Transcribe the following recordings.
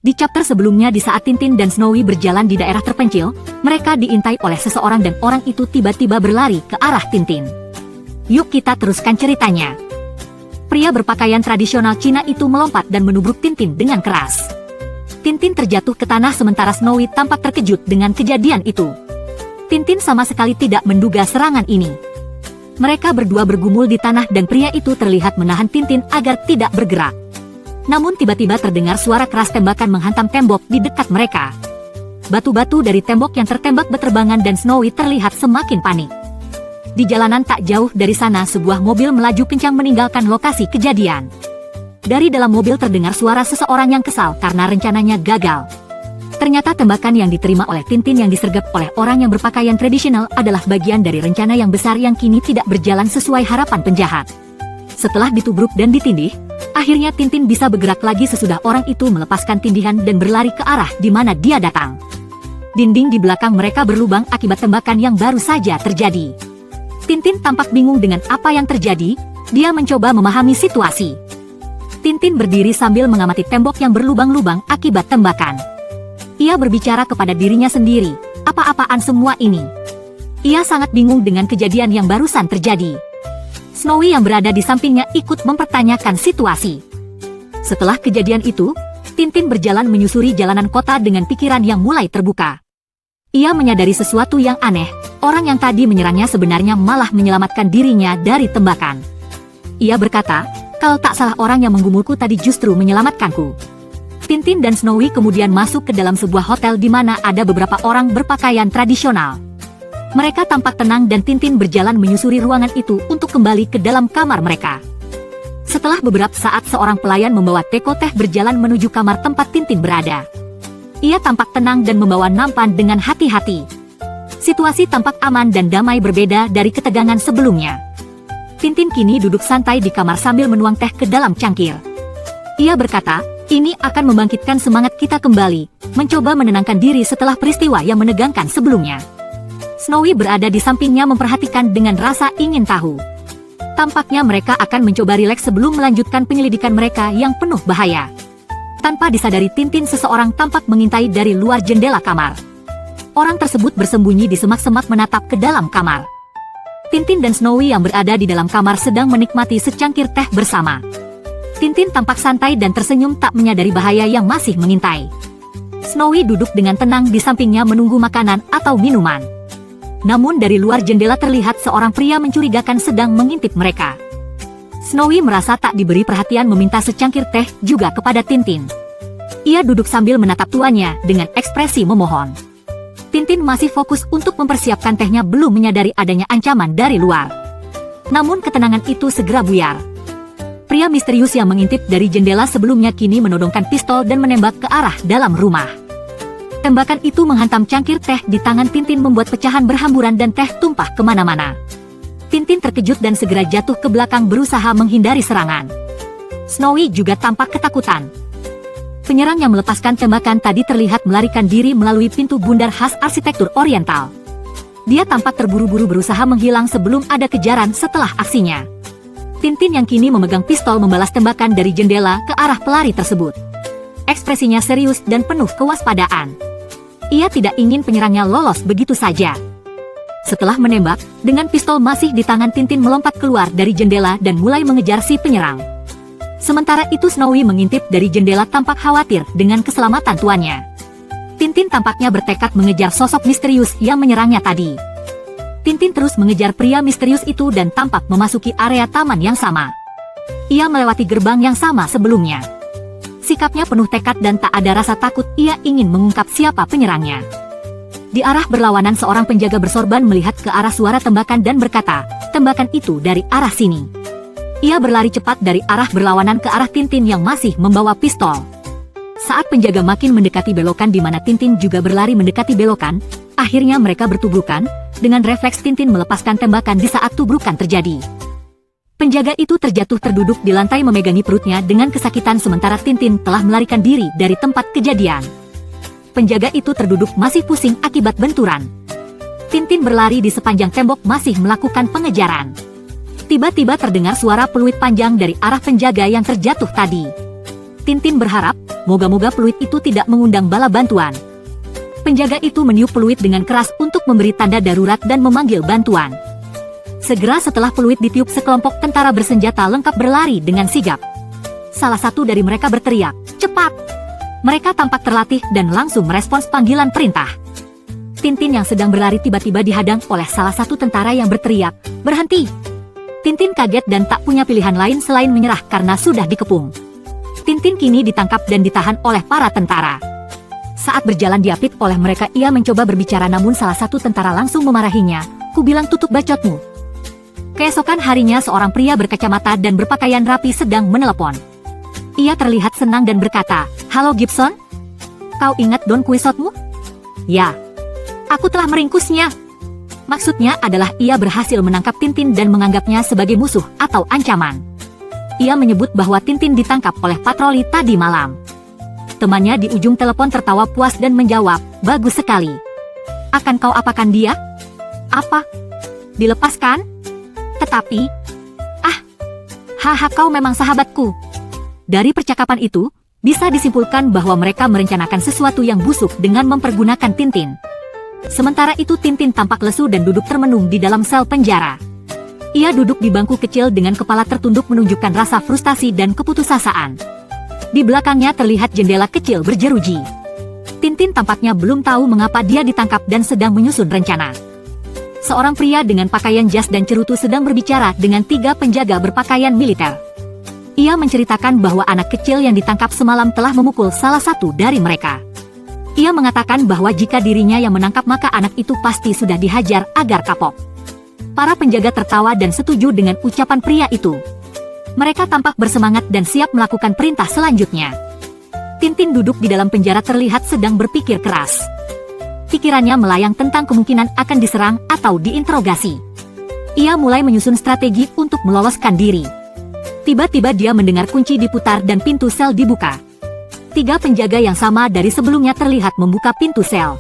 Di chapter sebelumnya di saat Tintin dan Snowy berjalan di daerah terpencil, mereka diintai oleh seseorang dan orang itu tiba-tiba berlari ke arah Tintin. Yuk kita teruskan ceritanya. Pria berpakaian tradisional Cina itu melompat dan menubruk Tintin dengan keras. Tintin terjatuh ke tanah sementara Snowy tampak terkejut dengan kejadian itu. Tintin sama sekali tidak menduga serangan ini. Mereka berdua bergumul di tanah dan pria itu terlihat menahan Tintin agar tidak bergerak. Namun tiba-tiba terdengar suara keras tembakan menghantam tembok di dekat mereka. Batu-batu dari tembok yang tertembak berterbangan dan Snowy terlihat semakin panik. Di jalanan tak jauh dari sana sebuah mobil melaju kencang meninggalkan lokasi kejadian. Dari dalam mobil terdengar suara seseorang yang kesal karena rencananya gagal. Ternyata tembakan yang diterima oleh Tintin yang disergap oleh orang yang berpakaian tradisional adalah bagian dari rencana yang besar yang kini tidak berjalan sesuai harapan penjahat. Setelah ditubruk dan ditindih, akhirnya Tintin bisa bergerak lagi sesudah orang itu melepaskan tindihan dan berlari ke arah di mana dia datang. Dinding di belakang mereka berlubang akibat tembakan yang baru saja terjadi. Tintin tampak bingung dengan apa yang terjadi, dia mencoba memahami situasi. Tintin berdiri sambil mengamati tembok yang berlubang-lubang akibat tembakan. Ia berbicara kepada dirinya sendiri, apa-apaan semua ini? Ia sangat bingung dengan kejadian yang barusan terjadi. Snowy yang berada di sampingnya ikut mempertanyakan situasi. Setelah kejadian itu, Tintin berjalan menyusuri jalanan kota dengan pikiran yang mulai terbuka. Ia menyadari sesuatu yang aneh, orang yang tadi menyerangnya sebenarnya malah menyelamatkan dirinya dari tembakan. Ia berkata, kalau tak salah orang yang menggumulku tadi justru menyelamatkanku. Tintin dan Snowy kemudian masuk ke dalam sebuah hotel di mana ada beberapa orang berpakaian tradisional. Mereka tampak tenang dan Tintin berjalan menyusuri ruangan itu untuk kembali ke dalam kamar mereka. Setelah beberapa saat seorang pelayan membawa teko teh berjalan menuju kamar tempat Tintin berada. Ia tampak tenang dan membawa nampan dengan hati-hati. Situasi tampak aman dan damai berbeda dari ketegangan sebelumnya. Tintin kini duduk santai di kamar sambil menuang teh ke dalam cangkir. Ia berkata, ini akan membangkitkan semangat kita kembali, mencoba menenangkan diri setelah peristiwa yang menegangkan sebelumnya. Snowy berada di sampingnya memperhatikan dengan rasa ingin tahu. Tampaknya mereka akan mencoba rileks sebelum melanjutkan penyelidikan mereka yang penuh bahaya. Tanpa disadari Tintin seseorang tampak mengintai dari luar jendela kamar. Orang tersebut bersembunyi di semak-semak menatap ke dalam kamar. Tintin dan Snowy yang berada di dalam kamar sedang menikmati secangkir teh bersama. Tintin tampak santai dan tersenyum tak menyadari bahaya yang masih mengintai. Snowy duduk dengan tenang di sampingnya menunggu makanan atau minuman. Namun dari luar jendela terlihat seorang pria mencurigakan sedang mengintip mereka. Snowy merasa tak diberi perhatian meminta secangkir teh juga kepada Tintin. Ia duduk sambil menatap tuannya dengan ekspresi memohon. Tintin masih fokus untuk mempersiapkan tehnya belum menyadari adanya ancaman dari luar. Namun ketenangan itu segera buyar. Pria misterius yang mengintip dari jendela sebelumnya kini menodongkan pistol dan menembak ke arah dalam rumah. Tembakan itu menghantam cangkir teh di tangan Tintin membuat pecahan berhamburan dan teh tumpah kemana-mana. Tintin terkejut dan segera jatuh ke belakang berusaha menghindari serangan. Snowy juga tampak ketakutan. Penyerang yang melepaskan tembakan tadi terlihat melarikan diri melalui pintu bundar khas arsitektur oriental. Dia tampak terburu-buru berusaha menghilang sebelum ada kejaran setelah aksinya. Tintin yang kini memegang pistol membalas tembakan dari jendela ke arah pelari tersebut. Ekspresinya serius dan penuh kewaspadaan. Ia tidak ingin penyerangnya lolos begitu saja. Setelah menembak, dengan pistol masih di tangan Tintin melompat keluar dari jendela dan mulai mengejar si penyerang. Sementara itu Snowy mengintip dari jendela tampak khawatir dengan keselamatan tuannya. Tintin tampaknya bertekad mengejar sosok misterius yang menyerangnya tadi. Tintin terus mengejar pria misterius itu dan tampak memasuki area taman yang sama. Ia melewati gerbang yang sama sebelumnya. Sikapnya penuh tekad dan tak ada rasa takut, ia ingin mengungkap siapa penyerangnya. Di arah berlawanan seorang penjaga bersorban melihat ke arah suara tembakan dan berkata, tembakan itu dari arah sini. Ia berlari cepat dari arah berlawanan ke arah Tintin yang masih membawa pistol. Saat penjaga makin mendekati belokan di mana Tintin juga berlari mendekati belokan, akhirnya mereka bertubrukan, dengan refleks Tintin melepaskan tembakan di saat tubrukan terjadi. Penjaga itu terjatuh terduduk di lantai memegangi perutnya dengan kesakitan sementara Tintin telah melarikan diri dari tempat kejadian. Penjaga itu terduduk masih pusing akibat benturan. Tintin berlari di sepanjang tembok masih melakukan pengejaran. Tiba-tiba terdengar suara peluit panjang dari arah penjaga yang terjatuh tadi. Tintin berharap, moga-moga peluit itu tidak mengundang bala bantuan. Penjaga itu meniup peluit dengan keras untuk memberi tanda darurat dan memanggil bantuan. Segera setelah peluit ditiup, sekelompok tentara bersenjata lengkap berlari dengan sigap. Salah satu dari mereka berteriak, "Cepat!" Mereka tampak terlatih dan langsung merespons panggilan perintah. Tintin yang sedang berlari tiba-tiba dihadang oleh salah satu tentara yang berteriak, "Berhenti!" Tintin kaget dan tak punya pilihan lain selain menyerah karena sudah dikepung. Tintin kini ditangkap dan ditahan oleh para tentara. Saat berjalan diapit oleh mereka, ia mencoba berbicara namun salah satu tentara langsung memarahinya, "Ku bilang tutup bacotmu." Keesokan harinya seorang pria berkacamata dan berpakaian rapi sedang menelepon. Ia terlihat senang dan berkata, "Halo Gibson? Kau ingat Don Quixote-mu?" "Ya. Aku telah meringkusnya." Maksudnya adalah ia berhasil menangkap Tintin dan menganggapnya sebagai musuh atau ancaman. Ia menyebut bahwa Tintin ditangkap oleh patroli tadi malam. Temannya di ujung telepon tertawa puas dan menjawab, "Bagus sekali. Akan kau apakan dia?" "Apa? Dilepaskan? Tetapi... haha, kau memang sahabatku." Dari percakapan itu, bisa disimpulkan bahwa mereka merencanakan sesuatu yang busuk dengan mempergunakan Tintin. Sementara itu Tintin tampak lesu dan duduk termenung di dalam sel penjara. Ia duduk di bangku kecil dengan kepala tertunduk menunjukkan rasa frustasi dan keputusasaan. Di belakangnya terlihat jendela kecil berjeruji. Tintin tampaknya belum tahu mengapa dia ditangkap dan sedang menyusun rencana. Seorang pria dengan pakaian jas dan cerutu sedang berbicara dengan 3 penjaga berpakaian militer. Ia menceritakan bahwa anak kecil yang ditangkap semalam telah memukul salah satu dari mereka. Ia mengatakan bahwa jika dirinya yang menangkap maka anak itu pasti sudah dihajar agar kapok. Para penjaga tertawa dan setuju dengan ucapan pria itu. Mereka tampak bersemangat dan siap melakukan perintah selanjutnya. Tintin duduk di dalam penjara terlihat sedang berpikir keras. Pikirannya melayang tentang kemungkinan akan diserang atau diinterogasi. Ia mulai menyusun strategi untuk meloloskan diri. Tiba-tiba dia mendengar kunci diputar dan pintu sel dibuka. 3 penjaga yang sama dari sebelumnya terlihat membuka pintu sel.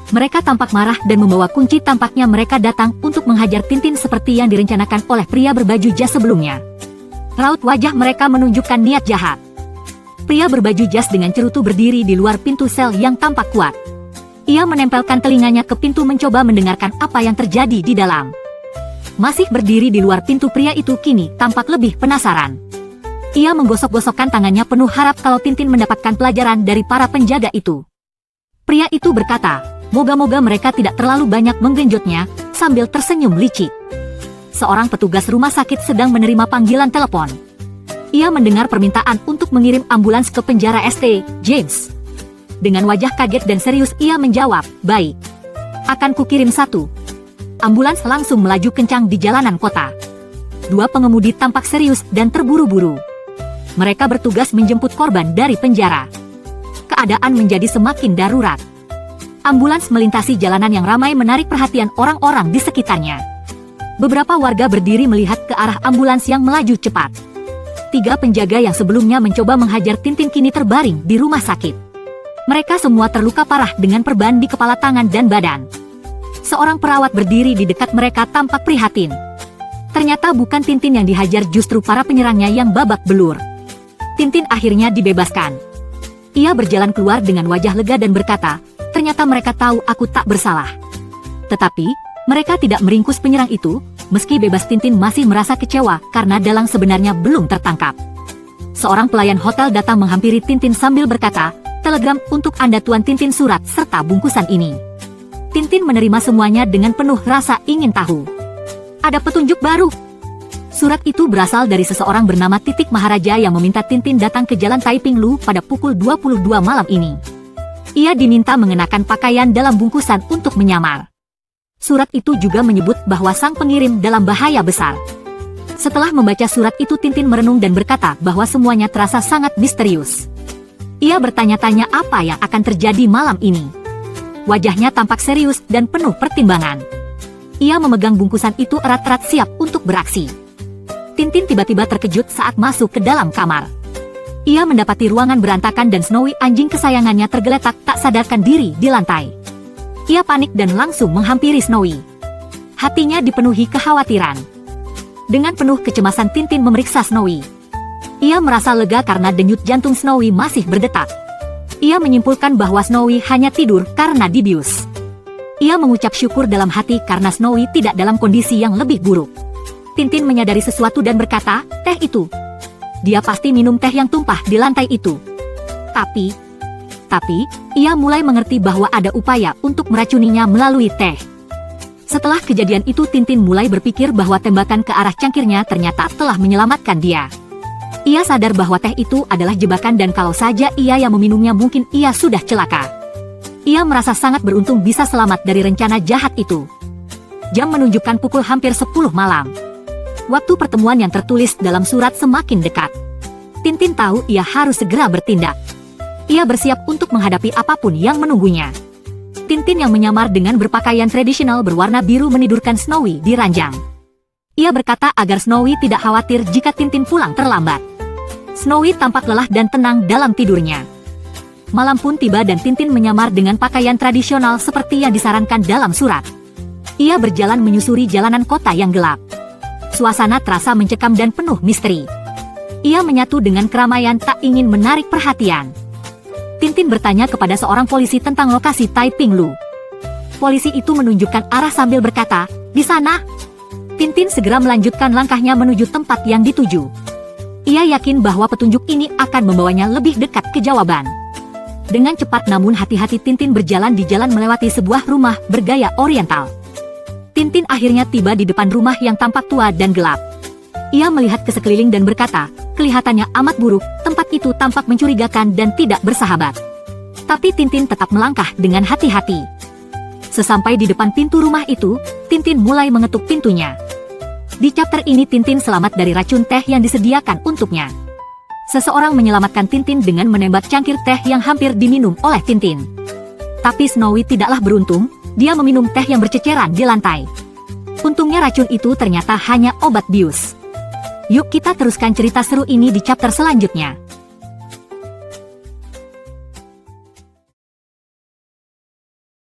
Mereka tampak marah dan membawa kunci. Tampaknya mereka datang untuk menghajar Tintin seperti yang direncanakan oleh pria berbaju jas sebelumnya. Raut wajah mereka menunjukkan niat jahat. Pria berbaju jas dengan cerutu berdiri di luar pintu sel yang tampak kuat. Ia menempelkan telinganya ke pintu mencoba mendengarkan apa yang terjadi di dalam. Masih berdiri di luar pintu, pria itu kini tampak lebih penasaran. Ia menggosok-gosokkan tangannya penuh harap kalau Tintin mendapatkan pelajaran dari para penjaga itu. Pria itu berkata, moga-moga mereka tidak terlalu banyak menggenjotnya, sambil tersenyum licik. Seorang petugas rumah sakit sedang menerima panggilan telepon. Ia mendengar permintaan untuk mengirim ambulans ke penjara St. James. Dengan wajah kaget dan serius ia menjawab, "Baik. Akan kukirim 1." Ambulans langsung melaju kencang di jalanan kota. 2 pengemudi tampak serius dan terburu-buru. Mereka bertugas menjemput korban dari penjara. Keadaan menjadi semakin darurat. Ambulans melintasi jalanan yang ramai menarik perhatian orang-orang di sekitarnya. Beberapa warga berdiri melihat ke arah ambulans yang melaju cepat. 3 penjaga yang sebelumnya mencoba menghajar Tintin kini terbaring di rumah sakit. Mereka semua terluka parah dengan perban di kepala, tangan, dan badan. Seorang perawat berdiri di dekat mereka tampak prihatin. Ternyata bukan Tintin yang dihajar, justru para penyerangnya yang babak belur. Tintin akhirnya dibebaskan. Ia berjalan keluar dengan wajah lega dan berkata, "Ternyata mereka tahu aku tak bersalah." Tetapi, mereka tidak meringkus penyerang itu. Meski bebas, Tintin masih merasa kecewa karena Dalang sebenarnya belum tertangkap. Seorang pelayan hotel datang menghampiri Tintin sambil berkata, "Telegram untuk Anda Tuan Tintin, surat serta bungkusan ini." Tintin menerima semuanya dengan penuh rasa ingin tahu. "Ada petunjuk baru?" Surat itu berasal dari seseorang bernama Titik Maharaja yang meminta Tintin datang ke Jalan Taiping Lu pada pukul 22 malam ini. Ia diminta mengenakan pakaian dalam bungkusan untuk menyamar. Surat itu juga menyebut bahwa sang pengirim dalam bahaya besar. Setelah membaca surat itu, Tintin merenung dan berkata bahwa semuanya terasa sangat misterius. Ia bertanya-tanya apa yang akan terjadi malam ini. Wajahnya tampak serius dan penuh pertimbangan. Ia memegang bungkusan itu erat-erat siap untuk beraksi. Tintin tiba-tiba terkejut saat masuk ke dalam kamar. Ia mendapati ruangan berantakan dan Snowy, anjing kesayangannya, tergeletak tak sadarkan diri di lantai. Ia panik dan langsung menghampiri Snowy. Hatinya dipenuhi kekhawatiran. Dengan penuh kecemasan Tintin memeriksa Snowy. Ia merasa lega karena denyut jantung Snowy masih berdetak. Ia menyimpulkan bahwa Snowy hanya tidur karena dibius. Ia mengucap syukur dalam hati karena Snowy tidak dalam kondisi yang lebih buruk. Tintin menyadari sesuatu dan berkata, "Teh itu. Dia pasti minum teh yang tumpah di lantai itu." Tapi, ia mulai mengerti bahwa ada upaya untuk meracuninya melalui teh. Setelah kejadian itu, Tintin mulai berpikir bahwa tembakan ke arah cangkirnya ternyata telah menyelamatkan dia. Ia sadar bahwa teh itu adalah jebakan dan kalau saja ia yang meminumnya mungkin ia sudah celaka. Ia merasa sangat beruntung bisa selamat dari rencana jahat itu. Jam menunjukkan pukul hampir 10 malam. Waktu pertemuan yang tertulis dalam surat semakin dekat. Tintin tahu ia harus segera bertindak. Ia bersiap untuk menghadapi apapun yang menunggunya. Tintin yang menyamar dengan berpakaian tradisional berwarna biru menidurkan Snowy di ranjang. Ia berkata agar Snowy tidak khawatir jika Tintin pulang terlambat. Snowy tampak lelah dan tenang dalam tidurnya. Malam pun tiba dan Tintin menyamar dengan pakaian tradisional seperti yang disarankan dalam surat. Ia berjalan menyusuri jalanan kota yang gelap. Suasana terasa mencekam dan penuh misteri. Ia menyatu dengan keramaian tak ingin menarik perhatian. Tintin bertanya kepada seorang polisi tentang lokasi Taiping Lu. Polisi itu menunjukkan arah sambil berkata, "Di sana." Tintin segera melanjutkan langkahnya menuju tempat yang dituju. Ia yakin bahwa petunjuk ini akan membawanya lebih dekat ke jawaban. Dengan cepat namun hati-hati Tintin berjalan di jalan melewati sebuah rumah bergaya oriental. Tintin akhirnya tiba di depan rumah yang tampak tua dan gelap. Ia melihat ke sekeliling dan berkata, kelihatannya amat buruk, tempat itu tampak mencurigakan dan tidak bersahabat. Tapi Tintin tetap melangkah dengan hati-hati. Sesampai di depan pintu rumah itu, Tintin mulai mengetuk pintunya. Di chapter ini Tintin selamat dari racun teh yang disediakan untuknya. Seseorang menyelamatkan Tintin dengan menembak cangkir teh yang hampir diminum oleh Tintin. Tapi Snowy tidaklah beruntung, dia meminum teh yang berceceran di lantai. Untungnya racun itu ternyata hanya obat bius. Yuk kita teruskan cerita seru ini di chapter selanjutnya.